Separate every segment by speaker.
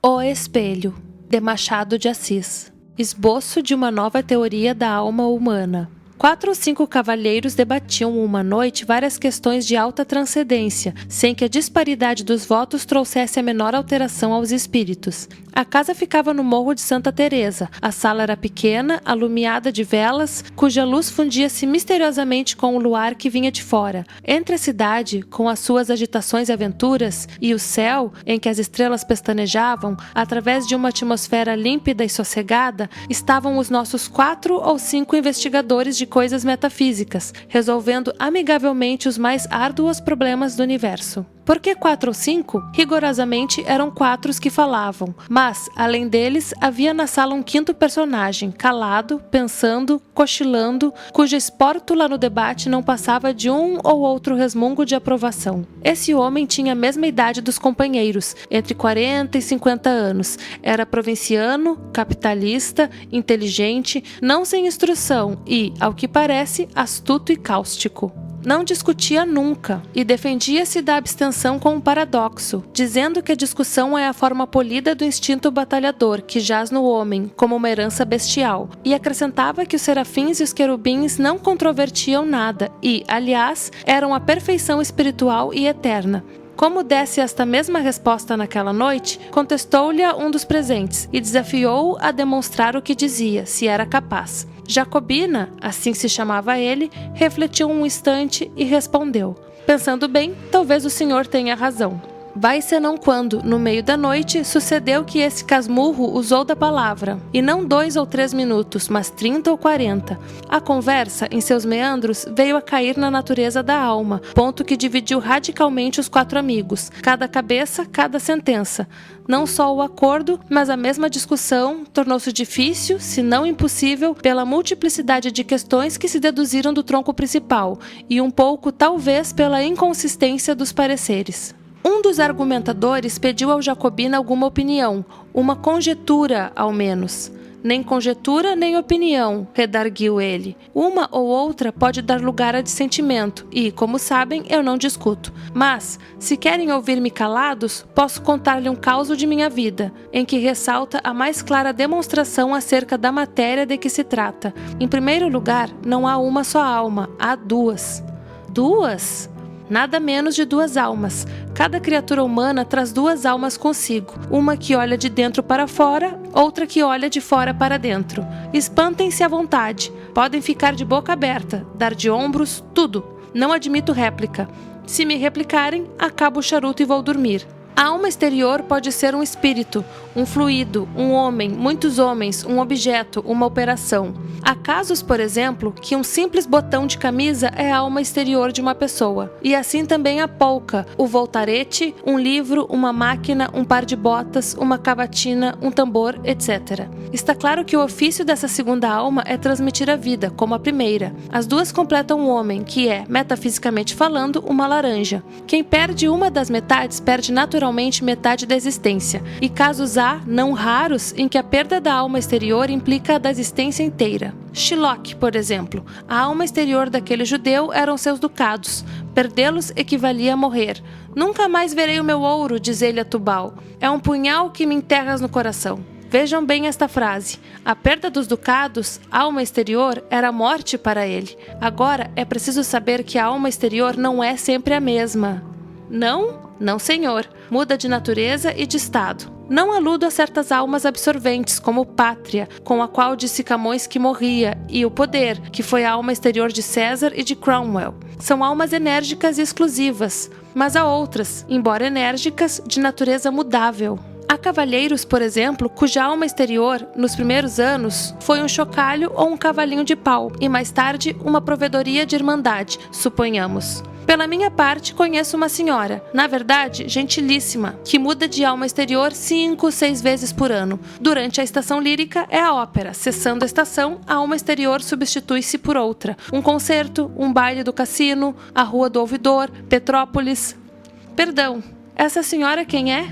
Speaker 1: O Espelho, de Machado de Assis. Esboço de uma nova teoria da alma humana. 4 ou 5 cavalheiros debatiam uma noite várias questões de alta transcendência, sem que a disparidade dos votos trouxesse a menor alteração aos espíritos. A casa ficava no Morro de Santa Teresa. A sala era pequena, alumiada de velas, cuja luz fundia-se misteriosamente com o luar que vinha de fora. Entre a cidade, com as suas agitações e aventuras, e o céu, em que as estrelas pestanejavam, através de uma atmosfera límpida e sossegada, estavam os nossos 4 ou 5 investigadores de coisas metafísicas, resolvendo amigavelmente os mais árduos problemas do universo. Por que 4 ou 5? Rigorosamente eram 4 os que falavam, mas, além deles, havia na sala um 5º personagem, calado, pensando, cochilando, cuja espórtula no debate não passava de um ou outro resmungo de aprovação. Esse homem tinha a mesma idade dos companheiros, entre 40 e 50 anos. Era provinciano, capitalista, inteligente, não sem instrução e, ao que parece, astuto e cáustico. Não discutia nunca e defendia-se da abstenção com um paradoxo, dizendo que a discussão é a forma polida do instinto batalhador que jaz no homem, como uma herança bestial, e acrescentava que os serafins e os querubins não controvertiam nada e, aliás, eram a perfeição espiritual e eterna. Como desse esta mesma resposta naquela noite, contestou-lhe um dos presentes e desafiou-o a demonstrar o que dizia, se era capaz. Jacobina, assim se chamava ele, refletiu um instante e respondeu: "Pensando bem, talvez o senhor tenha razão." Vai senão quando, no meio da noite, sucedeu que esse casmurro usou da palavra, e não 2 ou 3 minutos, mas 30 ou 40. A conversa, em seus meandros, veio a cair na natureza da alma, ponto que dividiu radicalmente os 4 amigos, cada cabeça, cada sentença. Não só o acordo, mas a mesma discussão tornou-se difícil, se não impossível, pela multiplicidade de questões que se deduziram do tronco principal, e um pouco, talvez, pela inconsistência dos pareceres. Um dos argumentadores pediu ao Jacobina alguma opinião, uma conjetura, ao menos. "Nem conjetura, nem opinião", redarguiu ele. "Uma ou outra pode dar lugar a dissentimento, e, como sabem, eu não discuto. Mas, se querem ouvir-me calados, posso contar-lhe um causo de minha vida, em que ressalta a mais clara demonstração acerca da matéria de que se trata. Em primeiro lugar, não há uma só alma, há 2. "Duas?" Nada menos de 2 almas. Cada criatura humana traz 2 almas consigo, uma que olha de dentro para fora, outra que olha de fora para dentro. Espantem-se à vontade, podem ficar de boca aberta, dar de ombros, tudo. Não admito réplica. Se me replicarem, acabo o charuto e vou dormir. A alma exterior pode ser um espírito, um fluido, um homem, muitos homens, um objeto, uma operação. Há casos, por exemplo, que um simples botão de camisa é a alma exterior de uma pessoa. E assim também a polca, o voltarete, um livro, uma máquina, um par de botas, uma cavatina, um tambor, etc. Está claro que o ofício dessa segunda alma é transmitir a vida, como a primeira. As 2 completam o homem, que é, metafisicamente falando, uma laranja. Quem perde uma das metades perde naturalmente metade da existência, e casos há, não raros, em que a perda da alma exterior implica a da existência inteira. Shylock, por exemplo, a alma exterior daquele judeu eram seus ducados. Perdê-los equivalia a morrer. "Nunca mais verei o meu ouro", diz ele a Tubal. "É um punhal que me enterras no coração." Vejam bem esta frase. A perda dos ducados, alma exterior, era morte para ele. Agora, é preciso saber que a alma exterior não é sempre a mesma. Não? Não, senhor. Muda de natureza e de estado. Não aludo a certas almas absorventes, como Pátria, com a qual disse Camões que morria, e o Poder, que foi a alma exterior de César e de Cromwell. São almas enérgicas e exclusivas, mas há outras, embora enérgicas, de natureza mudável. Há cavalheiros, por exemplo, cuja alma exterior, nos primeiros anos, foi um chocalho ou um cavalinho de pau, e mais tarde uma provedoria de irmandade, suponhamos. Pela minha parte, conheço uma senhora, na verdade, gentilíssima, que muda de alma exterior 5 ou 6 vezes por ano. Durante a estação lírica é a ópera, cessando a estação, a alma exterior substitui-se por outra. Um concerto, um baile do cassino, a Rua do Ouvidor, Petrópolis. Perdão, essa senhora quem é?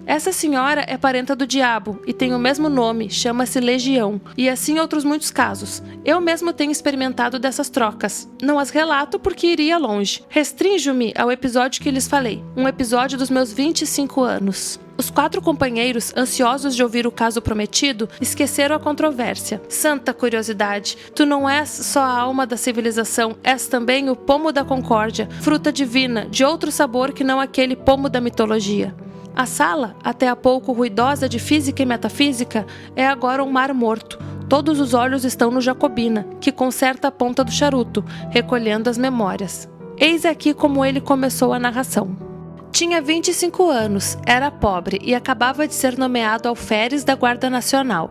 Speaker 1: Essa senhora é parenta do diabo e tem o mesmo nome, chama-se Legião, e assim outros muitos casos. Eu mesmo tenho experimentado dessas trocas. Não as relato porque iria longe. Restrinjo-me ao episódio que lhes falei, um episódio dos meus 25 anos. Os 4 companheiros, ansiosos de ouvir o caso prometido, esqueceram a controvérsia. Santa curiosidade, tu não és só a alma da civilização, és também o pomo da concórdia, fruta divina, de outro sabor que não aquele pomo da mitologia. A sala, até há pouco ruidosa de física e metafísica, é agora um mar morto. Todos os olhos estão no Jacobina, que conserta a ponta do charuto, recolhendo as memórias. Eis aqui como ele começou a narração. Tinha 25 anos, era pobre e acabava de ser nomeado alferes da Guarda Nacional.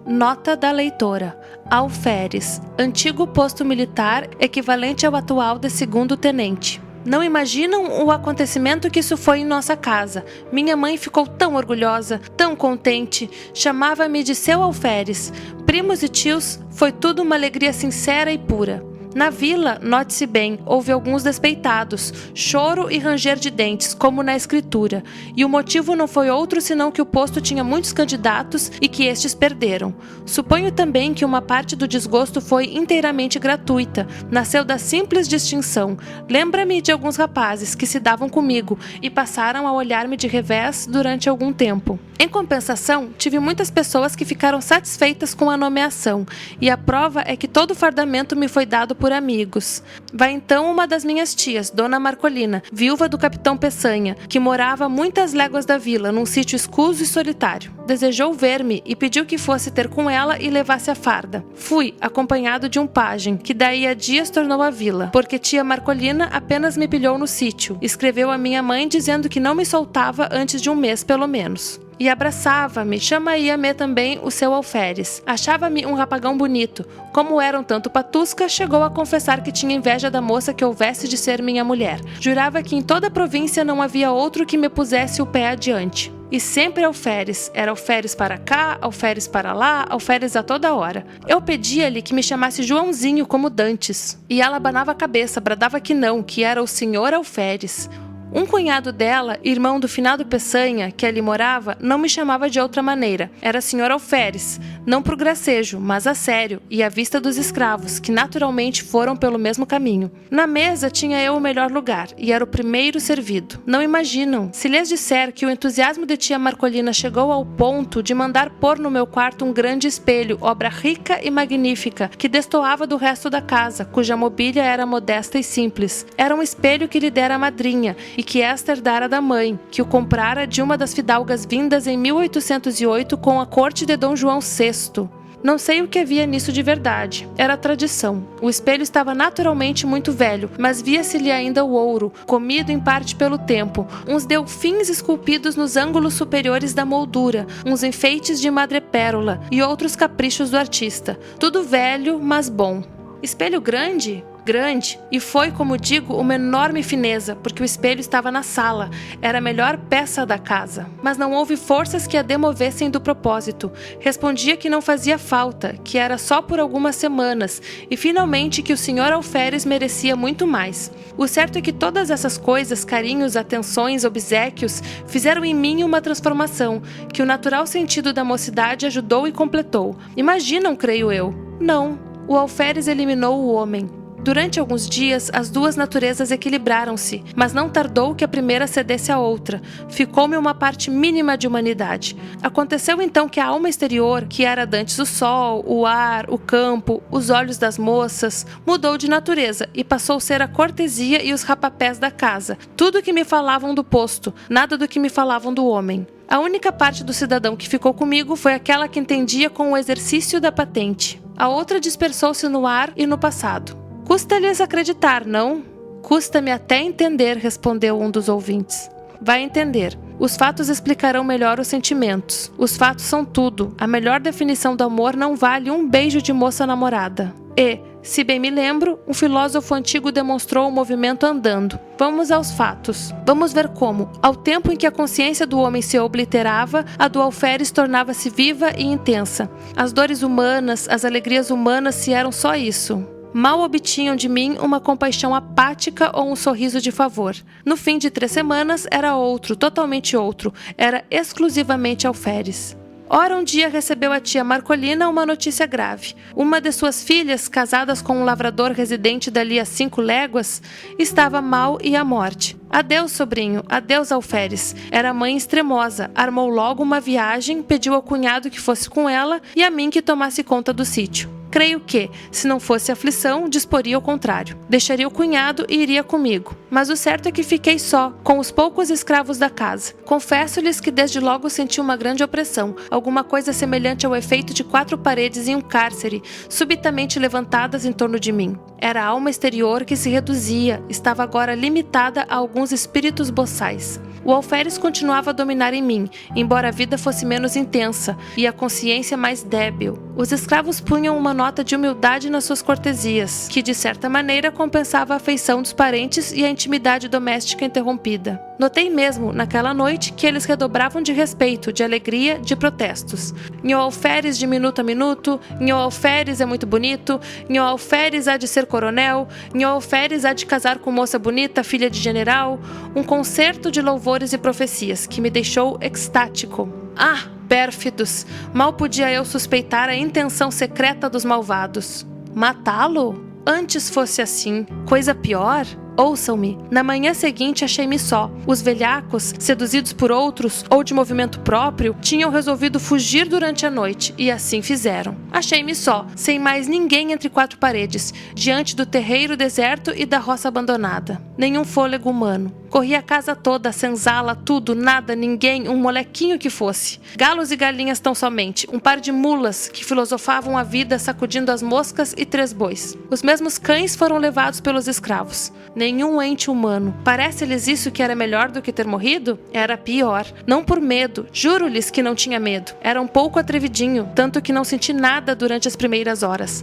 Speaker 1: Nota da leitora. Alferes, antigo posto militar equivalente ao atual de segundo tenente. Não imaginam o acontecimento que isso foi em nossa casa. Minha mãe ficou tão orgulhosa, tão contente, chamava-me de seu alferes. Primos e tios, foi tudo uma alegria sincera e pura. Na vila, note-se bem, houve alguns despeitados, choro e ranger de dentes, como na escritura, e o motivo não foi outro senão que o posto tinha muitos candidatos e que estes perderam. Suponho também que uma parte do desgosto foi inteiramente gratuita, nasceu da simples distinção. Lembra-me de alguns rapazes que se davam comigo e passaram a olhar-me de revés durante algum tempo. Em compensação, tive muitas pessoas que ficaram satisfeitas com a nomeação, e a prova é que todo o fardamento me foi dado por amigos. Vai então uma das minhas tias, Dona Marcolina, viúva do capitão Peçanha, que morava a muitas léguas da vila, num sítio escuso e solitário. Desejou ver-me e pediu que fosse ter com ela e levasse a farda. Fui, acompanhado de um pajem, que daí a dias tornou a vila, porque tia Marcolina apenas me pilhou no sítio. Escreveu a minha mãe dizendo que não me soltava antes de um mês, pelo menos. E abraçava-me, chamaria-me também o seu alferes. Achava-me um rapagão bonito. Como era um tanto patusca, chegou a confessar que tinha inveja da moça que houvesse de ser minha mulher. Jurava que em toda a província não havia outro que me pusesse o pé adiante. E sempre alferes. Era alferes para cá, alferes para lá, alferes a toda hora. Eu pedia-lhe que me chamasse Joãozinho como dantes. E ela abanava a cabeça, bradava que não, que era o senhor alferes. Um cunhado dela, irmão do finado Peçanha, que ali morava, não me chamava de outra maneira. Era senhor alferes, não por gracejo, mas a sério, e à vista dos escravos, que naturalmente foram pelo mesmo caminho. Na mesa tinha eu o melhor lugar, e era o primeiro servido. Não imaginam, se lhes disser que o entusiasmo de tia Marcolina chegou ao ponto de mandar pôr no meu quarto um grande espelho, obra rica e magnífica, que destoava do resto da casa, cuja mobília era modesta e simples. Era um espelho que lhe dera a madrinha, e que esta herdara da mãe, que o comprara de uma das fidalgas vindas em 1808 com a corte de Dom João VI. Não sei o que havia nisso de verdade. Era tradição. O espelho estava naturalmente muito velho, mas via-se-lhe ainda o ouro, comido em parte pelo tempo, uns delfins esculpidos nos ângulos superiores da moldura, uns enfeites de madrepérola e outros caprichos do artista. Tudo velho, mas bom. Espelho grande? Grande, e foi, como digo, uma enorme fineza, porque o espelho estava na sala, era a melhor peça da casa. Mas não houve forças que a demovessem do propósito. Respondia que não fazia falta, que era só por algumas semanas, e finalmente que o senhor alferes merecia muito mais. O certo é que todas essas coisas, carinhos, atenções, obséquios, fizeram em mim uma transformação, que o natural sentido da mocidade ajudou e completou. Imaginam, creio eu? Não, o alferes eliminou o homem. Durante alguns dias, as duas naturezas equilibraram-se, mas não tardou que a primeira cedesse à outra. Ficou-me uma parte mínima de humanidade. Aconteceu então que a alma exterior, que era dantes o sol, o ar, o campo, os olhos das moças, mudou de natureza e passou a ser a cortesia e os rapapés da casa. Tudo que me falavam do posto, nada do que me falavam do homem. A única parte do cidadão que ficou comigo foi aquela que entendia com o exercício da patente. A outra dispersou-se no ar e no passado. Custa-lhes acreditar, não? Custa-me até entender, respondeu um dos ouvintes. Vai entender. Os fatos explicarão melhor os sentimentos. Os fatos são tudo. A melhor definição do amor não vale um beijo de moça namorada. E, se bem me lembro, um filósofo antigo demonstrou o movimento andando. Vamos aos fatos. Vamos ver como, ao tempo em que a consciência do homem se obliterava, a do alferes tornava-se viva e intensa. As dores humanas, as alegrias humanas se eram só isso. Mal obtinham de mim uma compaixão apática ou um sorriso de favor. No fim de 3 semanas, era outro, totalmente outro. Era exclusivamente alferes. Ora, um dia recebeu a tia Marcolina uma notícia grave. Uma de suas filhas, casadas com um lavrador residente dali a 5 léguas, estava mal e à morte. Adeus, sobrinho, adeus, alferes. Era mãe extremosa, armou logo uma viagem, pediu ao cunhado que fosse com ela e a mim que tomasse conta do sítio. Creio que, se não fosse aflição, disporia ao contrário. Deixaria o cunhado e iria comigo. Mas o certo é que fiquei só, com os poucos escravos da casa. Confesso-lhes que desde logo senti uma grande opressão, alguma coisa semelhante ao efeito de 4 paredes em um cárcere, subitamente levantadas em torno de mim. Era a alma exterior que se reduzia, estava agora limitada a alguns espíritos boçais. O alferes continuava a dominar em mim, embora a vida fosse menos intensa e a consciência mais débil. Os escravos punham uma nota de humildade nas suas cortesias, que de certa maneira compensava a afeição dos parentes e a intimidade doméstica interrompida. Notei mesmo, naquela noite, que eles redobravam de respeito, de alegria, de protestos. Nhô alferes de minuto a minuto, Nhô alferes é muito bonito, Nhô alferes há de ser coronel, Nhô alferes há de casar com moça bonita, filha de general. Um concerto de louvores e profecias, que me deixou extático. Ah, pérfidos! Mal podia eu suspeitar a intenção secreta dos malvados. Matá-lo? Antes fosse assim. Coisa pior? Ouçam-me, na manhã seguinte achei-me só. Os velhacos, seduzidos por outros ou de movimento próprio, tinham resolvido fugir durante a noite, e assim fizeram. Achei-me só, sem mais ninguém entre 4 paredes, diante do terreiro deserto e da roça abandonada. Nenhum fôlego humano. Corri a casa toda, senzala, tudo, nada, ninguém, um molequinho que fosse. Galos e galinhas tão somente, um par de mulas que filosofavam a vida sacudindo as moscas e 3 bois. Os mesmos cães foram levados pelos escravos. Nenhum ente humano. Parece-lhes isso que era melhor do que ter morrido? Era pior. Não por medo, juro-lhes que não tinha medo. Era um pouco atrevidinho, tanto que não senti nada durante as primeiras horas.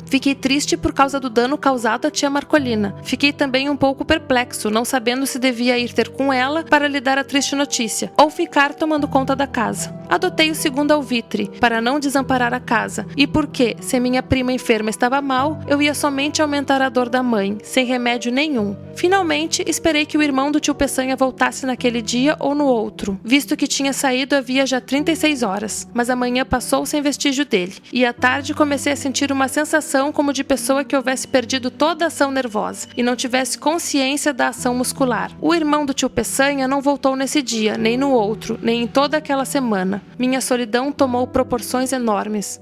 Speaker 1: Fiquei triste por causa do dano causado à tia Marcolina. Fiquei também um pouco perplexo, não sabendo se devia ir ter com ela para lhe dar a triste notícia, ou ficar tomando conta da casa. Adotei o segundo alvitre, para não desamparar a casa, e porque, se minha prima enferma estava mal, eu ia somente aumentar a dor da mãe, sem remédio nenhum. Finalmente, esperei que o irmão do tio Peçanha voltasse naquele dia ou no outro, visto que tinha saído havia já 36 horas, mas a manhã passou sem vestígio dele, e à tarde comecei a sentir uma sensação como de pessoa que houvesse perdido toda a ação nervosa e não tivesse consciência da ação muscular. O irmão do tio Peçanha não voltou nesse dia, nem no outro, nem em toda aquela semana. Minha solidão tomou proporções enormes.